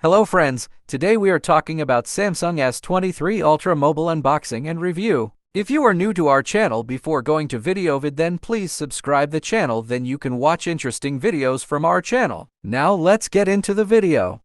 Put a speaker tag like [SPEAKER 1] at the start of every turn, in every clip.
[SPEAKER 1] Hello friends, today we are talking about Samsung S23 Ultra mobile unboxing and review. If you are new to our channel before going to video vid, then please subscribe the channel, then you can watch interesting videos from our channel. Now let's get into the video.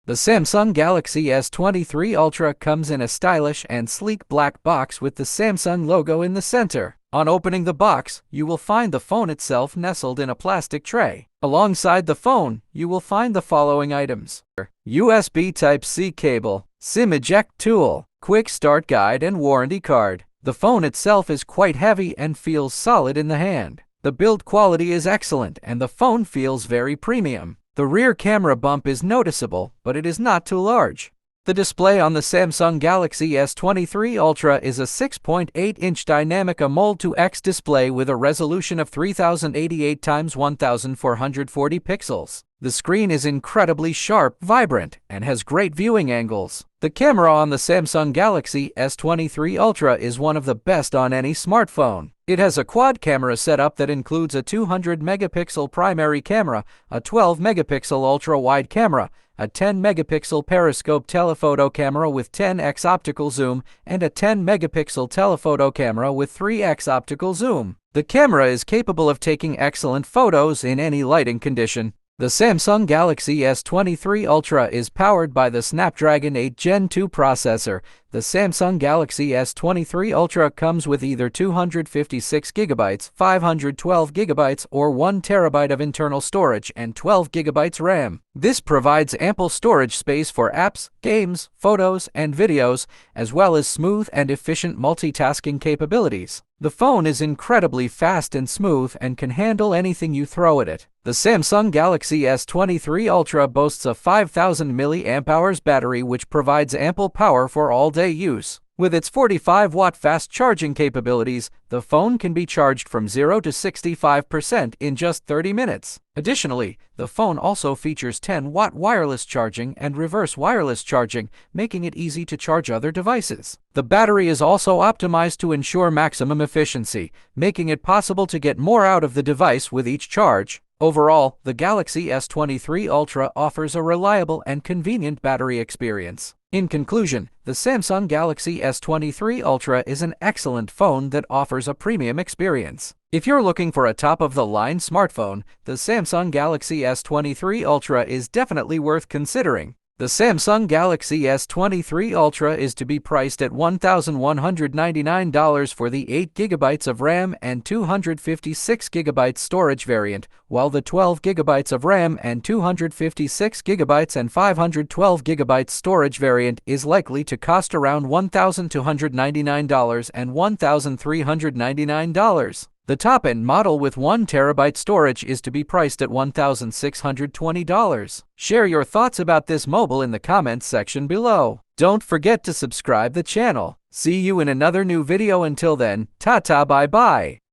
[SPEAKER 1] The Samsung Galaxy S23 Ultra comes in a stylish and sleek black box with the Samsung logo in the center. On opening the box, you will find the phone itself nestled in a plastic tray. Alongside the phone, you will find the following items: USB Type-C cable, SIM eject tool, quick start guide and warranty card. The phone itself is quite heavy and feels solid in the hand. The build quality is excellent and the phone feels very premium. The rear camera bump is noticeable, but it is not too large. The display on the Samsung Galaxy S23 Ultra is a 6.8-inch dynamic AMOLED 2X display with a resolution of 3088 x 1440 pixels. The screen is incredibly sharp, vibrant, and has great viewing angles. The camera on the Samsung Galaxy S23 Ultra is one of the best on any smartphone. It has a quad camera setup that includes a 200-megapixel primary camera, a 12-megapixel ultra-wide camera, a 10-megapixel periscope telephoto camera with 10x optical zoom, and a 10-megapixel telephoto camera with 3x optical zoom. The camera is capable of taking excellent photos in any lighting condition. The Samsung Galaxy S23 Ultra is powered by the Snapdragon 8 Gen 2 processor. The Samsung Galaxy S23 Ultra comes with either 256GB, 512GB, or 1TB of internal storage and 12GB RAM. This provides ample storage space for apps, games, photos, and videos, as well as smooth and efficient multitasking capabilities. The phone is incredibly fast and smooth and can handle anything you throw at it. The Samsung Galaxy S23 Ultra boasts a 5000 mAh battery which provides ample power for all-day use. With its 45-watt fast charging capabilities, the phone can be charged from 0 to 65% in just 30 minutes. Additionally, the phone also features 10-watt wireless charging and reverse wireless charging, making it easy to charge other devices. The battery is also optimized to ensure maximum efficiency, making it possible to get more out of the device with each charge. Overall, the Galaxy S23 Ultra offers a reliable and convenient battery experience. In conclusion, the Samsung Galaxy S23 Ultra is an excellent phone that offers a premium experience. If you're looking for a top-of-the-line smartphone, the Samsung Galaxy S23 Ultra is definitely worth considering. The Samsung Galaxy S23 Ultra is to be priced at $1,199 for the 8GB of RAM and 256GB storage variant, while the 12GB of RAM and 256GB and 512GB storage variant is likely to cost around $1,299 and $1,399. The top-end model with 1TB storage is to be priced at $1,620. Share your thoughts about this mobile in the comments section below. Don't forget to subscribe the channel. See you in another new video. Until then, ta-ta, bye-bye.